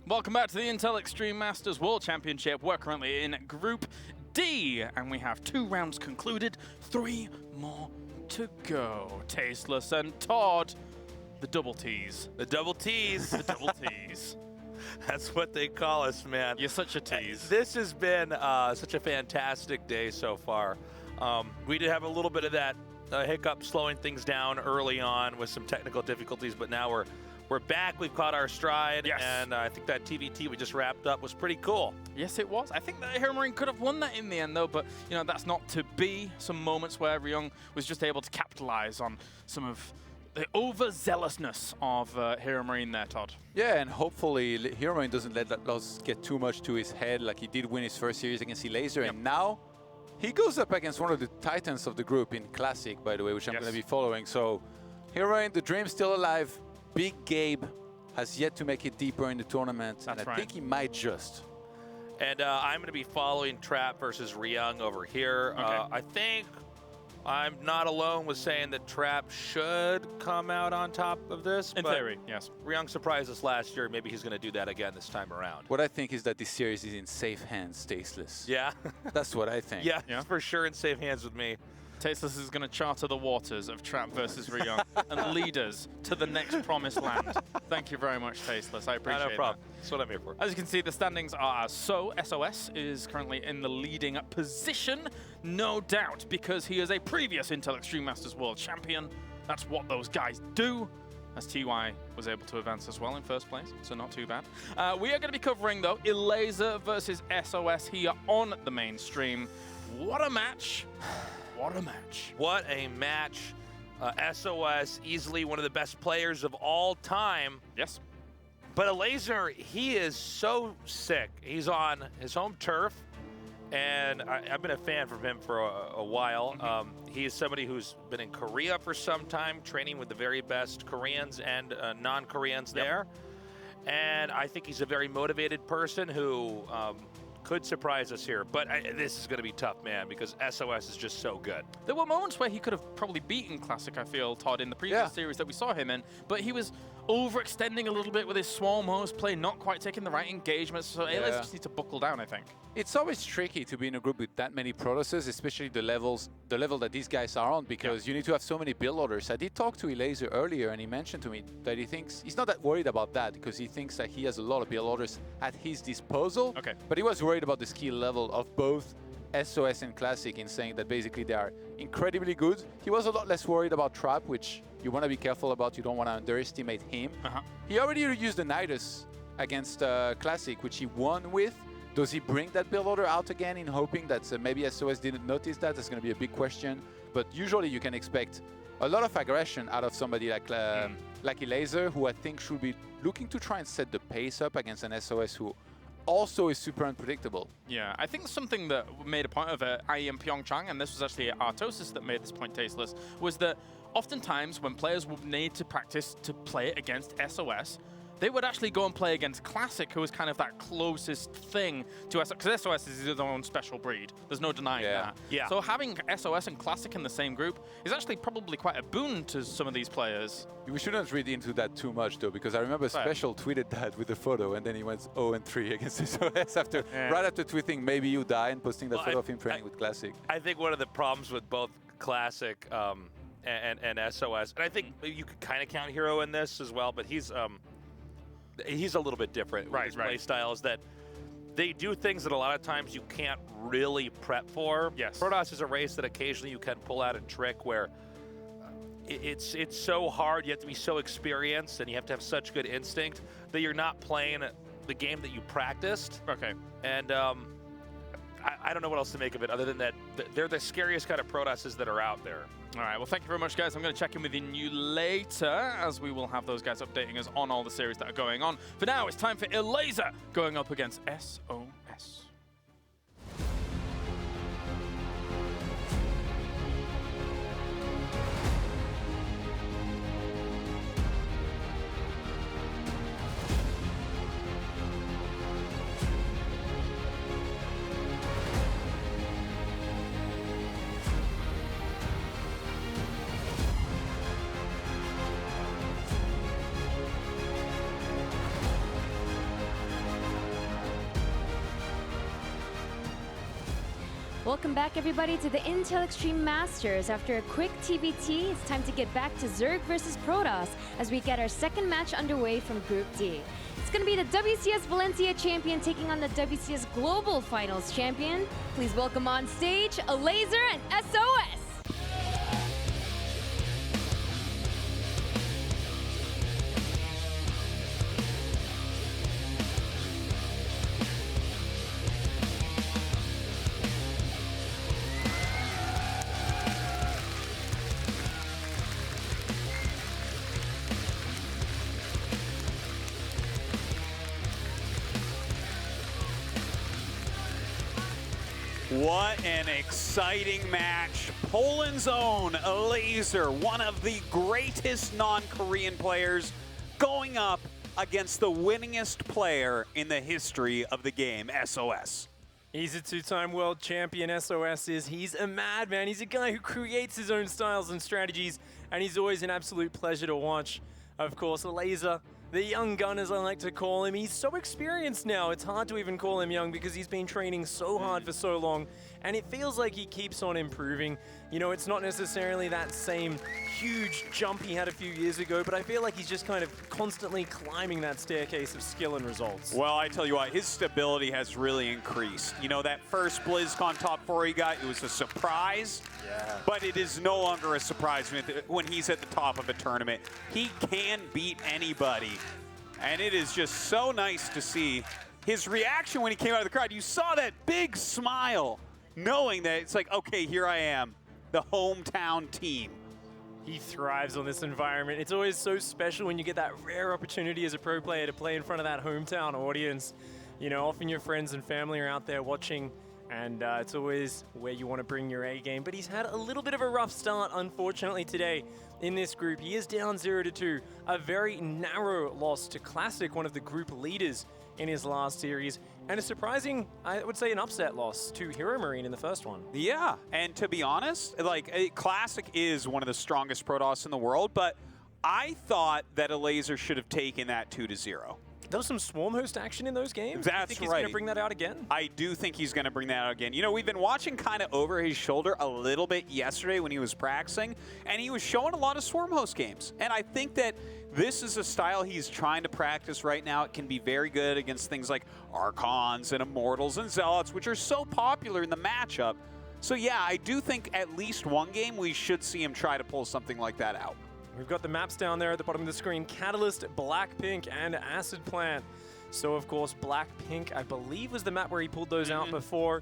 Welcome back to the Intel Extreme Masters World Championship. We're currently in Group D, and we have 2 rounds concluded, 3 more to go. Tasteless and Todd, the double T's. The double T's. The double T's. That's what they call us, man. You're such a tease. This has been such a fantastic day so far. We did have a little bit of that hiccup slowing things down early on with some technical difficulties, but now we're back. We've caught our stride, yes. And I think that TVT we just wrapped up was pretty cool. Yes, it was. I think that Hero Marine could have won that in the end, though, but you know that's not to be. Some moments where Yoan was just able to capitalize on some of the overzealousness of Hero Marine there, Todd. Yeah, and hopefully Hero Marine doesn't let that loss get too much to his head, like he did win his first series against Elazer, and now he goes up against one of the titans of the group in Classic, by the way, which I'm going to be following. So Hero Marine, the dream's still alive. Big Gabe has yet to make it deeper in the tournament, and I think he might just. And I'm going to be following Trap versus Ryung over here. Okay. I think I'm not alone with saying that Trap should come out on top of this. In theory, yes. Ryung surprised us last year. Maybe he's going to do that again this time around. What I think is that this series is in safe hands, Tasteless. Yeah. That's what I think. Yeah, for sure in safe hands with me. Tasteless is going to charter the waters of Trap versus Ryung and lead us to the next promised land. Thank you very much, Tasteless. I appreciate it. No problem. That's what I'm here for. As you can see, the standings are as so. SOS is currently in the leading position, no doubt, because he is a previous Intel Extreme Masters World Champion. That's what those guys do. As TY was able to advance as well in first place, so not too bad. We are going to be covering, though, Elazer versus SOS here on the main stream. What a match. What a match. What a match. SOS, easily one of the best players of all time. Yes. But Elazer, he is so sick. He's on his home turf, and I've been a fan from him for a while. He is somebody who's been in Korea for some time, training with the very best Koreans and non-Koreans there. And I think he's a very motivated person who could surprise us here, but this is going to be tough, man, because SOS is just so good. There were moments where he could have probably beaten Classic, I feel, Todd, in the previous series that we saw him in, but he was overextending a little bit with his Swarm host play, not quite taking the right engagements, so Elazer just needs to buckle down, I think. It's always tricky to be in a group with that many Protosses, especially the level that these guys are on, because you need to have so many build orders. I did talk to Elazer earlier, and he mentioned to me that he thinks he's not that worried about that, because he thinks that he has a lot of build orders at his disposal. Okay. But he was worried about the skill level of both SOS and Classic, in saying that basically they are incredibly good. He was a lot less worried about Trap, which you want to be careful about. You don't want to underestimate him. He already used the Nidus against Classic, which he won with. Does he bring that build order out again in hoping that maybe SOS didn't notice that? That's going to be a big question. But usually you can expect a lot of aggression out of somebody like Elazer, who I think should be looking to try and set the pace up against an SOS who also is super unpredictable. Yeah, I think something that made a point of IEM Pyeongchang, and this was actually Artosis that made this point Tasteless, was that oftentimes when players would need to practice to play against SOS, they would actually go and play against Classic, who is kind of that closest thing to SOS, because SOS is their own special breed. There's no denying that. Yeah. So having SOS and Classic in the same group is actually probably quite a boon to some of these players. We shouldn't read into that too much, though, because I remember Special tweeted that with the photo, and then he went 0-3 against SOS after, right after tweeting "Maybe you die" and posting that photo of him training with Classic. I think one of the problems with both Classic and SOS, and I think you could kind of count Hero in this as well, but he's a little bit different with his play style, is that they do things that a lot of times you can't really prep for. Yes. Protoss is a race that occasionally you can pull out a trick where it's so hard, you have to be so experienced, and you have to have such good instinct that you're not playing the game that you practiced. Okay. And I don't know what else to make of it other than that they're the scariest kind of Protosses that are out there. All right, well, thank you very much, guys. I'm going to check in with you later, as we will have those guys updating us on all the series that are going on. For now, it's time for Elazer going up against SOS. Welcome back, everybody, to the Intel Extreme Masters. After a quick TBT, it's time to get back to Zerg versus Protoss as we get our second match underway from Group D. It's going to be the WCS Valencia champion taking on the WCS Global Finals champion. Please welcome on stage Elazer and SOS. What an exciting match. Poland's own Elazer, one of the greatest non-Korean players, going up against the winningest player in the history of the game, SOS. He's a two-time world champion, SOS is. He's a madman. He's a guy who creates his own styles and strategies, and he's always an absolute pleasure to watch. Of course, Elazer, the young gun, as I like to call him, he's so experienced now. It's hard to even call him young because he's been training so hard for so long, and it feels like he keeps on improving. You know, it's not necessarily that same huge jump he had a few years ago, but I feel like he's just kind of constantly climbing that staircase of skill and results. Well, I tell you what, his stability has really increased. You know, that first BlizzCon top 4 he got, it was a surprise, but it is no longer a surprise when he's at the top of a tournament. He can beat anybody, and it is just so nice to see his reaction when he came out of the crowd. You saw that big smile, knowing that it's like, okay, here I am, the hometown team. He thrives on this environment. It's always so special when you get that rare opportunity as a pro player to play in front of that hometown audience. You know, often your friends and family are out there watching, and it's always where you want to bring your A game. But he's had a little bit of a rough start, unfortunately, today in this group. He is down 0-2, a very narrow loss to Classic, one of the group leaders in his last series, and a surprising, I would say, an upset loss to Hero Marine in the first one. Yeah, and to be honest, like, Classic is one of the strongest Protoss in the world, but I thought that Elazer should have taken that 2-0. There was some Swarm Host action in those games. That's you think he's right. going to bring that out again? I do think he's going to bring that out again. You know, we've been watching kind of over his shoulder a little bit yesterday when he was practicing, and he was showing a lot of Swarm Host games. And I think that this is a style he's trying to practice right now. It can be very good against things like Archons and Immortals and Zealots, which are so popular in the matchup. So yeah, I do think at least one game we should see him try to pull something like that out. We've got the maps down there at the bottom of the screen: Catalyst, Blackpink, and Acid Plant. So, of course, Blackpink, I believe, was the map where he pulled those out before.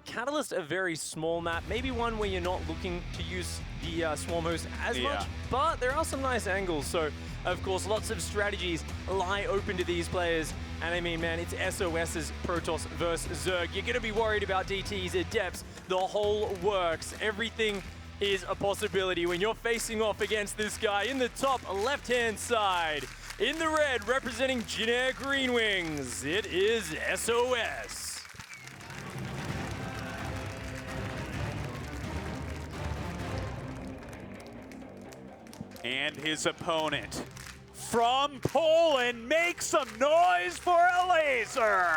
Catalyst, a very small map, maybe one where you're not looking to use the Swarm Host as much, but there are some nice angles. So, of course, lots of strategies lie open to these players. And I mean, man, it's SOS's Protoss versus Zerg. You're going to be worried about DTs, Adepts, the whole works. Everything is a possibility when you're facing off against this guy in the top left-hand side. In the red, representing Generic Green Wings, it is SOS. And his opponent from Poland, make some noise for Elazer!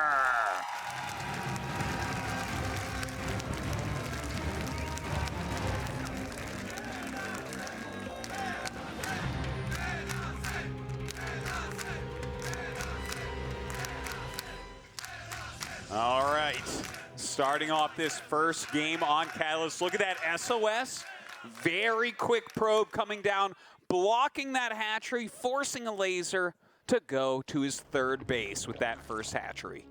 All right, starting off this first game on Kaelaris. Look at that SOS. Very quick probe coming down, blocking that hatchery, forcing Elazer to go to his third base with that first hatchery.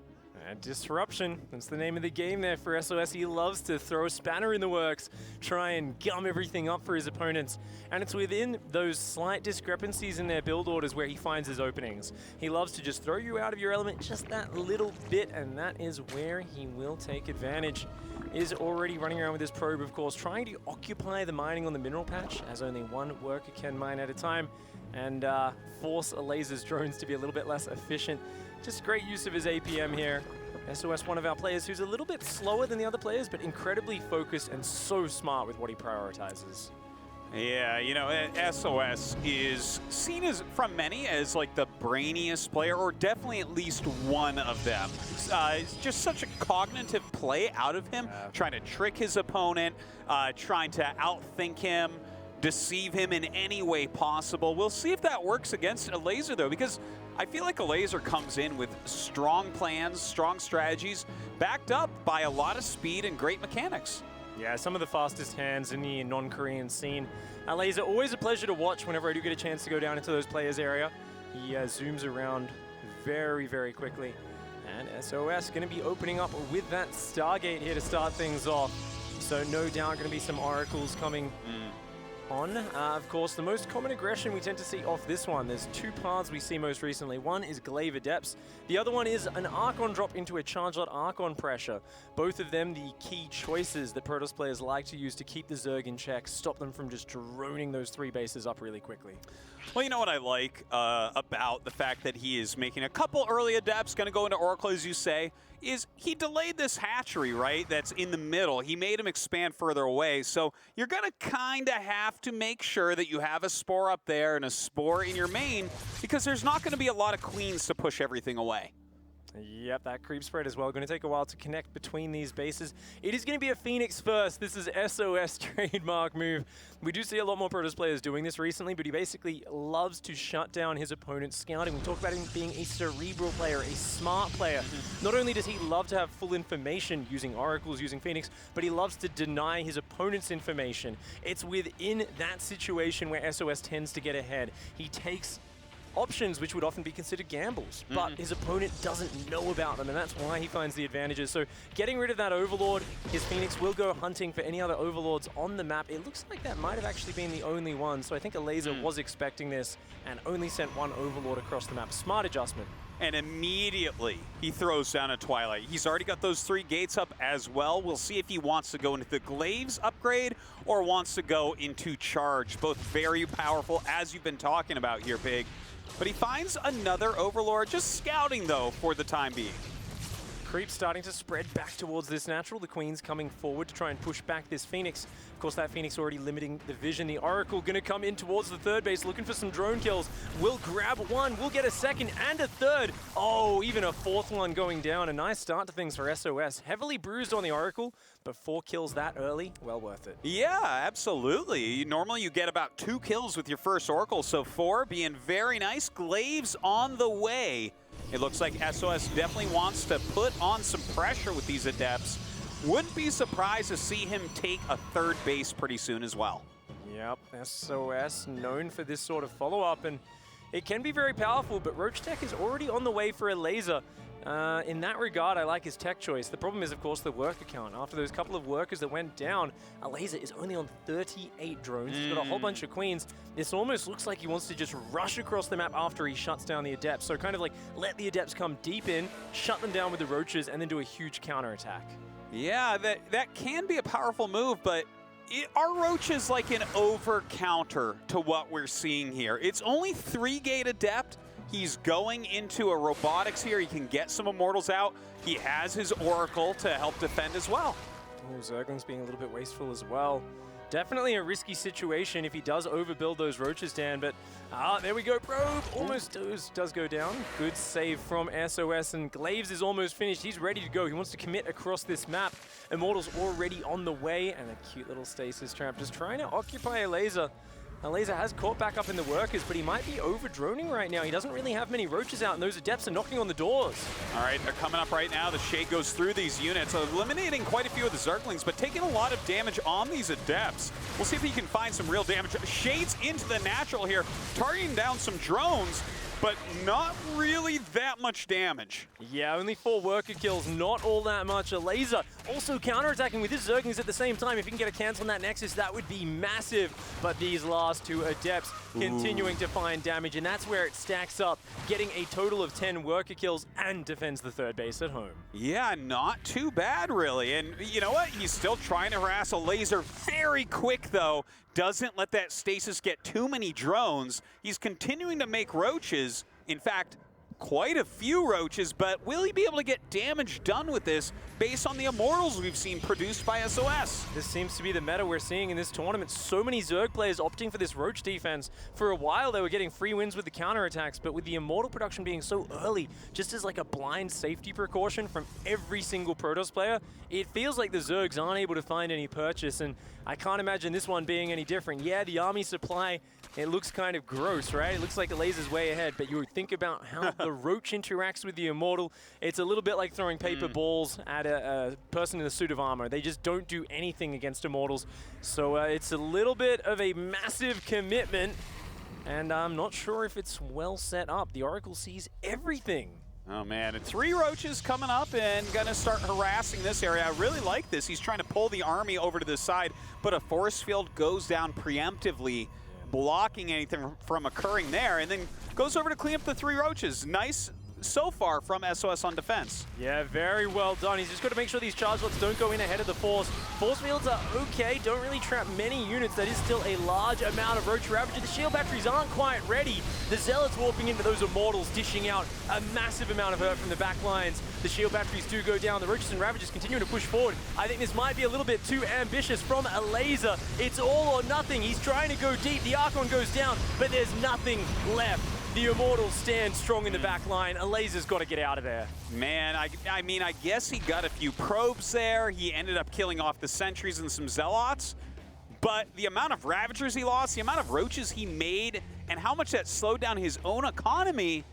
Disruption, that's the name of the game there for SOS. He loves to throw a spanner in the works, try and gum everything up for his opponents. And it's within those slight discrepancies in their build orders where he finds his openings. He loves to just throw you out of your element just that little bit, and that is where he will take advantage. Is already running around with his probe, of course, trying to occupy the mining on the mineral patch, as only one worker can mine at a time, and force Elazer's drones to be a little bit less efficient. Just great use of his APM here. SOS, one of our players who's a little bit slower than the other players, but incredibly focused and so smart with what he prioritizes. Yeah, you know, SOS is seen as, from many, as like the brainiest player, or definitely at least one of them. It's just such a cognitive play out of him, trying to trick his opponent, trying to outthink him, deceive him in any way possible. We'll see if that works against Elazer, though, because I feel like Elazer comes in with strong plans, strong strategies, backed up by a lot of speed and great mechanics. Yeah, some of the fastest hands in the non-Korean scene. Elazer, always a pleasure to watch whenever I do get a chance to go down into those players' area. He zooms around very, very quickly. And SOS going to be opening up with that Stargate here to start things off. So no doubt going to be some oracles coming on. Of course, the most common aggression we tend to see off this one, there's two paths we see most recently. One is Glaive Adepts. The other one is an Archon drop into a Charge-Lot Archon pressure. Both of them the key choices that Protoss players like to use to keep the Zerg in check, stop them from just droning those three bases up really quickly. Well, you know what I like about the fact that he is making a couple early Adepts, going to go into Oracle, as you say, is he delayed this hatchery, right, that's in the middle. He made him expand further away, so you're going to kind of have to make sure that you have a Spore up there and a Spore in your main, because there's not going to be a lot of Queens to push everything away. Yep, that creep spread as well. Going to take a while to connect between these bases. It is going to be a Phoenix first. This is SOS trademark move. We do see a lot more Protoss players doing this recently, but he basically loves to shut down his opponent's scouting. We talk about him being a cerebral player, a smart player. Not only does he love to have full information using oracles, using Phoenix, but he loves to deny his opponent's information. It's within that situation where SOS tends to get ahead. He takes options which would often be considered gambles, but his opponent doesn't know about them, and that's why he finds the advantages. So getting rid of that Overlord, his Phoenix will go hunting for any other Overlords on the map. It looks like that might have actually been the only one, so I think Elazer was expecting this and only sent one Overlord across the map. Smart adjustment. And immediately he throws down a Twilight. He's already got those 3 gates up as well. We'll see if he wants to go into the Glaives upgrade or wants to go into Charge. Both very powerful, as you've been talking about here, Pig. But he finds another Overlord, just scouting, though, for the time being. Creep starting to spread back towards this natural. The Queen's coming forward to try and push back this Phoenix. Of course, that Phoenix already limiting the vision. The Oracle going to come in towards the third base, looking for some drone kills. We'll grab one. We'll get a second and a third. Oh, even a fourth one going down. A nice start to things for SOS. Heavily bruised on the Oracle, but 4 kills that early, well worth it. Yeah, absolutely. Normally you get about 2 kills with your first Oracle, so 4 being very nice. Glaives on the way. It looks like SOS definitely wants to put on some pressure with these Adepts. Wouldn't be surprised to see him take a third base pretty soon as well. Yep, SOS known for this sort of follow-up, and it can be very powerful, but Roach Tech is already on the way for Elazer. In that regard, I like his tech choice. The problem is, of course, the worker count. After those couple of workers that went down, Elazer is only on 38 drones. He's got a whole bunch of Queens. This almost looks like he wants to just rush across the map after he shuts down the Adepts. So kind of like let the Adepts come deep in, shut them down with the Roaches, and then do a huge counterattack. Yeah, that can be a powerful move, but are Roaches like an over-counter to what we're seeing here? It's only 3-gate Adept. He's going into a robotics here. He can get some Immortals out. He has his Oracle to help defend as well. Oh, Zergling's being a little bit wasteful as well. Definitely a risky situation if he does overbuild those Roaches, Dan, but there we go, Probe. Almost does go down. Good save from SOS, and Glaives is almost finished. He's ready to go. He wants to commit across this map. Immortals already on the way, and a cute little stasis trap just trying to occupy Elazer. Elazer has caught back up in the workers, but he might be over-droning right now. He doesn't really have many Roaches out, and those Adepts are knocking on the doors. All right, they're coming up right now. The Shade goes through these units, eliminating quite a few of the Zerglings, but taking a lot of damage on these Adepts. We'll see if he can find some real damage. Shades into the natural here, targeting down some drones, but not really that much damage. Yeah, only 4 worker kills, not all that much. Elazer also counterattacking with his Zerglings at the same time. If he can get a cancel on that Nexus, that would be massive. But these last 2 Adepts continuing to find damage, and that's where it stacks up, getting a total of 10 worker kills and defends the third base at home. Yeah, not too bad, really. And you know what? He's still trying to harass Elazer very quick, though. Doesn't let that stasis get too many drones. He's continuing to make Roaches. In fact, quite a few roaches, but will he be able to get damage done with this based on the immortals we've seen produced by SOS? This seems to be the meta we're seeing in this tournament. So many Zerg players opting for this roach defense. For a while, they were getting free wins with the counterattacks, but with the immortal production being so early, just as like a blind safety precaution from every single Protoss player, it feels like the Zergs aren't able to find any purchase, and I can't imagine this one being any different. Yeah, the army supply, it looks kind of gross, right? It looks like Elazer's way ahead, but you think about how the roach interacts with the immortal. It's a little bit like throwing paper balls at a person in a suit of armor. They just don't do anything against immortals. So it's a little bit of a massive commitment, and I'm not sure if it's well set up. The Oracle sees everything. Oh man, and 3 roaches coming up and gonna start harassing this area. I really like this. He's trying to pull the army over to the side, but a force field goes down preemptively, blocking anything from occurring there, and then goes over to clean up the 3 roaches. Nice so far from SOS on defense. Yeah, very well done. He's just got to make sure these charge lots don't go in ahead of the force. Force fields are okay, don't really trap many units. That is still a large amount of roach ravager. The shield batteries aren't quite ready. The zealots warping into those immortals, dishing out a massive amount of hurt from the back lines. The shield batteries do go down. The roaches and ravagers continue to push forward. I think this might be a little bit too ambitious from Elazer. It's all or nothing. He's trying to go deep. The Archon goes down, but there's nothing left. The Immortals stand strong in the back line. Elazer's got to get out of there. Man, I mean, I guess he got a few probes there. He ended up killing off the sentries and some zealots. But the amount of ravagers he lost, the amount of roaches he made, and how much that slowed down his own economy,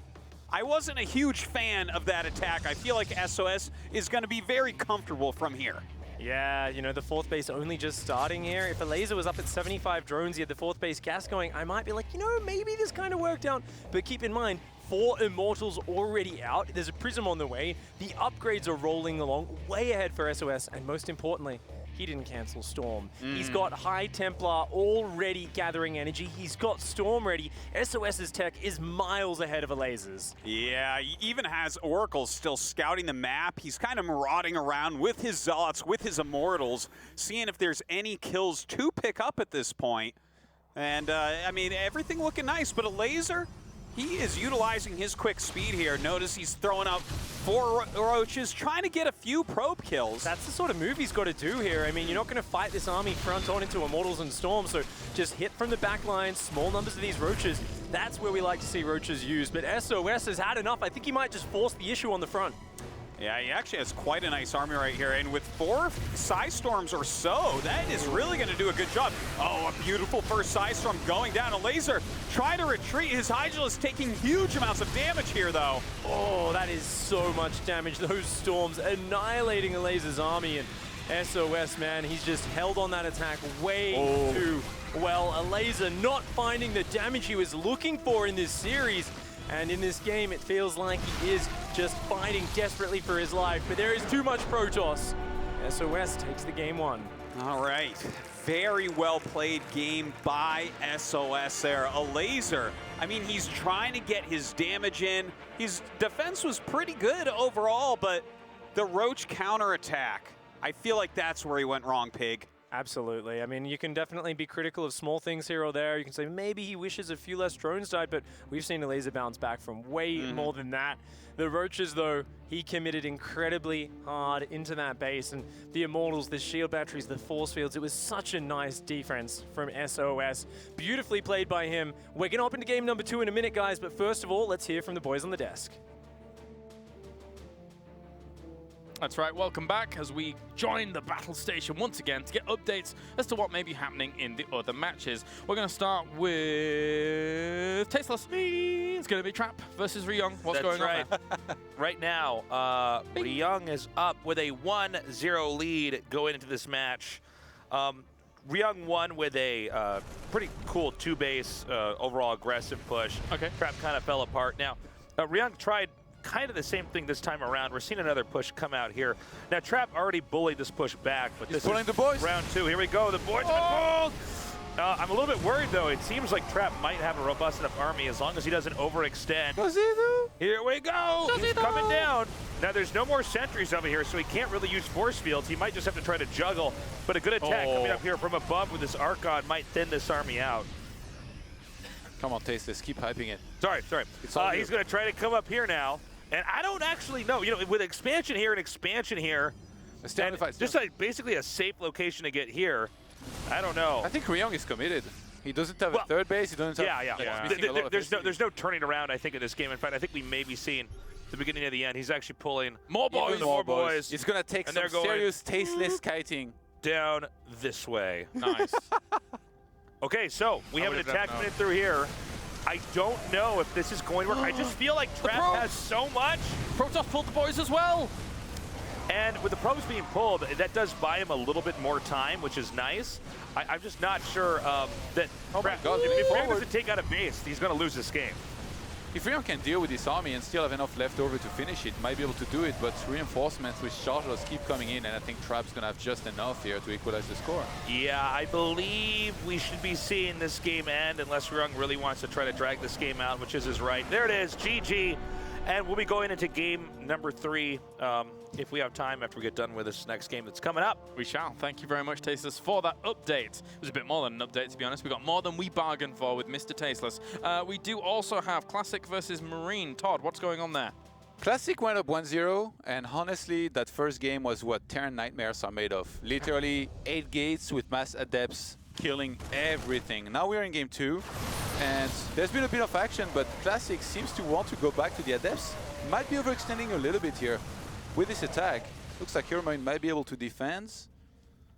I wasn't a huge fan of that attack. I feel like SOS is going to be very comfortable from here. Yeah, you know, the 4th base only just starting here. If Elazer was up at 75 drones, he had the 4th base gas going, I might be like, you know, maybe this kind of worked out. But keep in mind, 4 Immortals already out. There's a Prism on the way. The upgrades are rolling along way ahead for SOS. And most importantly, he didn't cancel Storm. He's got High Templar already gathering energy. He's got Storm ready. SOS's tech is miles ahead of Elazer's. Yeah, he even has Oracle still scouting the map. He's kind of marauding around with his Zealots, with his Immortals, seeing if there's any kills to pick up at this point. And, I mean, everything looking nice, but Elazer, he is utilizing his quick speed here. Notice he's throwing out 4 roaches, trying to get a few probe kills. That's the sort of move he's got to do here. I mean, you're not going to fight this army front on into Immortals and Storm, so just hit from the back line, small numbers of these roaches. That's where we like to see roaches used. But SOS has had enough. I think he might just force the issue on the front. Yeah, he actually has quite a nice army right here, and with 4 Psystorms or so, that is really going to do a good job. Oh, a beautiful first Psystorm going down. Elazer trying to retreat. His Hydra is taking huge amounts of damage here, though. Oh, that is so much damage. Those storms annihilating Elazer's army, and SOS, man, he's just held on that attack way too well. Elazer not finding the damage he was looking for in this series. And in this game, it feels like he is just fighting desperately for his life. But there is too much Protoss. SOS takes the game 1. All right. Very well played game by SOS there. Elazer, I mean, he's trying to get his damage in. His defense was pretty good overall, but the Roach counterattack, I feel like that's where he went wrong, Pig. Absolutely. I mean, you can definitely be critical of small things here or there. You can say maybe he wishes a few less drones died, but we've seen Elazer bounce back from way more than that. The Roaches, though, he committed incredibly hard into that base, and the Immortals, the shield batteries, the force fields, it was such a nice defense from SOS. Beautifully played by him. We're going to hop into game number 2 in a minute, guys, but first of all, let's hear from the boys on the desk. That's right, welcome back as we join the battle station once again to get updates as to what may be happening in the other matches. We're going to start with Tasteless. It's going to be Trap versus Ryung. What's going on there? Right now, Ryung is up with a 1-0 lead going into this match. Ryung won with a pretty cool 2-base overall aggressive push. Okay. Trap kind of fell apart. Now, Ryung tried kind of the same thing this time around. We're seeing another push come out here. Now, Trap already bullied this push back, but this is the boys. round 2. Here we go. The boys are pulled. I'm a little bit worried, though. It seems like Trap might have a robust enough army as long as he doesn't overextend. Does he, though? Here we go. He's coming down. Now, there's no more sentries over here, so he can't really use force fields. He might just have to try to juggle, but a good attack coming up here from above with this Archon might thin this army out. Come on, Tasteless, keep hyping it. Sorry. It's all He's going to try to come up here now. And I don't actually know. You know, with expansion here and expansion here, and just like basically a safe location to get here, I don't know. I think Ryong is committed. He doesn't have a third base. He doesn't have. Yeah. There's no turning around, I think, in this game. In fact, I think we may be seeing the beginning of the end. He's actually pulling more boys. It's going to take some serious Tasteless kiting. Down this way. Nice. Okay, so we have an attack coming through here. I don't know if this is going to work. I just feel like Trap has so much. Protoss pulled the boys as well. And with the probes being pulled, that does buy him a little bit more time, which is nice. I'm just not sure that if Ryong doesn't take out a base, he's going to lose this game. If Ryong can deal with this army and still have enough left over to finish it, might be able to do it, but reinforcements with chargers keep coming in, and I think Trap's going to have just enough here to equalize the score. Yeah, I believe we should be seeing this game end unless Ryong really wants to try to drag this game out, which is his right. There it is, GG. And we'll be going into game number 3 if we have time after we get done with this next game that's coming up. We shall. Thank you very much, Tasteless, for that update. It was a bit more than an update, to be honest. We got more than we bargained for with Mr. Tasteless. We do also have Classic versus Marine. Todd, what's going on there? Classic went up 1-0, and honestly, that first game was what Terran nightmares are made of. Literally 8 gates with mass adepts killing everything. Now we're in game 2, and there's been a bit of action, but Classic seems to want to go back to the adepts. Might be overextending a little bit here with this attack. Looks like Hero Marine might be able to defend,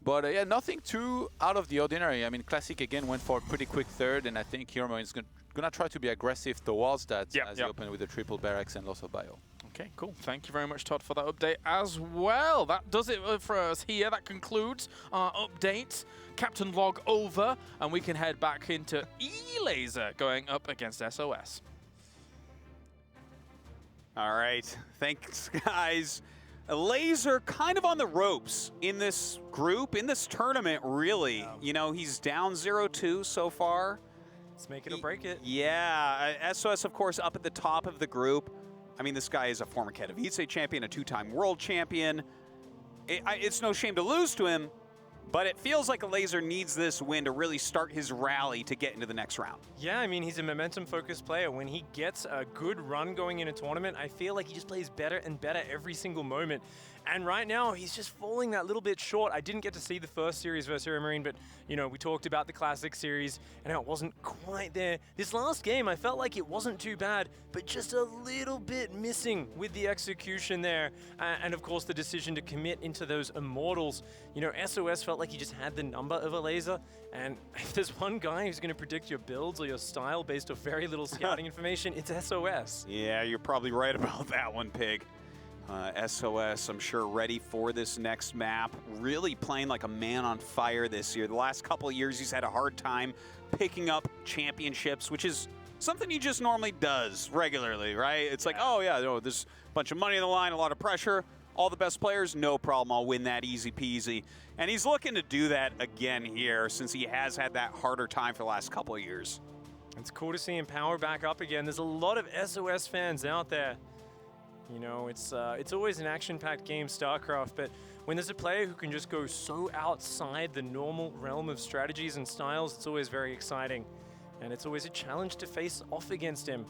but yeah, nothing too out of the ordinary. I mean, Classic again went for a pretty quick third, and I think Hero Marine is gonna try to be aggressive towards that as he opened with the triple barracks and loss of bio. Okay, cool. Thank you very much, Todd, for that update as well. That does it for us here. That concludes our update. Captain Log over, and we can head back into Elazer going up against SOS. All right, thanks, guys. Elazer kind of on the ropes in this group, in this tournament, really. You know, he's down 0-2 so far. Let's make it or break it. Yeah, SOS, of course, up at the top of the group. I mean, this guy is a former Katowice champion, a 2-time world champion. It's no shame to lose to him, but it feels like Elazer needs this win to really start his rally to get into the next round. Yeah, I mean, he's a momentum-focused player. When he gets a good run going in a tournament, I feel like he just plays better and better every single moment. And right now, he's just falling that little bit short. I didn't get to see the first series versus Hero Marine, but, you know, we talked about the Classic series and how it wasn't quite there. This last game, I felt like it wasn't too bad, but just a little bit missing with the execution there. And, of course, the decision to commit into those Immortals. You know, SOS felt like he just had the number of Elazer. And if there's one guy who's going to predict your builds or your style based off very little scouting information, it's SOS. Yeah, you're probably right about that one, Pig. SOS, I'm sure, ready for this next map. Really playing like a man on fire this year. The last couple of years, he's had a hard time picking up championships, which is something he just normally does regularly, right? It's like, oh, yeah, there's a bunch of money on the line, a lot of pressure. All the best players, no problem. I'll win that easy peasy. And he's looking to do that again here since he has had that harder time for the last couple of years. It's cool to see him power back up again. There's a lot of SOS fans out there. You know, it's always an action-packed game, StarCraft, but when there's a player who can just go so outside the normal realm of strategies and styles, it's always very exciting. And it's always a challenge to face off against him.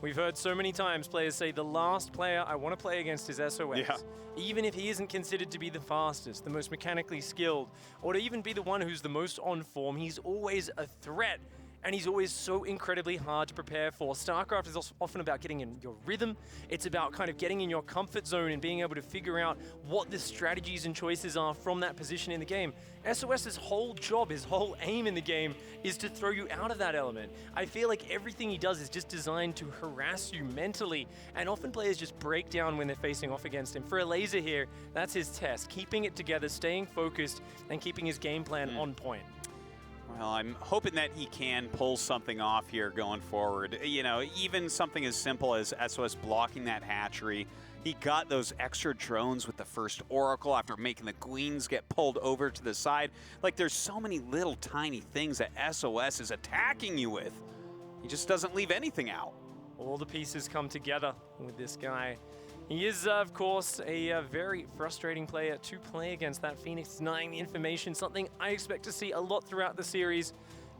We've heard so many times players say the last player I want to play against is SOS. Yeah. Even if he isn't considered to be the fastest, the most mechanically skilled, or to even be the one who's the most on form, he's always a threat. And he's always so incredibly hard to prepare for. StarCraft is often about getting in your rhythm. It's about kind of getting in your comfort zone and being able to figure out what the strategies and choices are from that position in the game. SOS's whole job, his whole aim in the game is to throw you out of that element. I feel like everything he does is just designed to harass you mentally, and often players just break down when they're facing off against him. For Elazer here, that's his test, keeping it together, staying focused, and keeping his game plan on point. Well, I'm hoping that he can pull something off here going forward. You know, even something as simple as SOS blocking that hatchery. He got those extra drones with the first Oracle after making the Queens get pulled over to the side. Like, there's so many little tiny things that SOS is attacking you with. He just doesn't leave anything out. All the pieces come together with this guy. He is, of course, a very frustrating player to play against. That Phoenix denying the information, something I expect to see a lot throughout the series.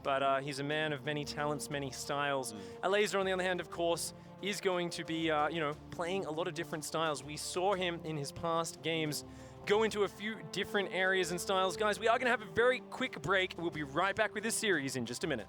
but he's a man of many talents, many styles. Elazer, on the other hand, of course, is going to be, you know, playing a lot of different styles. We saw him in his past games go into a few different areas and styles. Guys, we are going to have a very quick break. We'll be right back with this series in just a minute.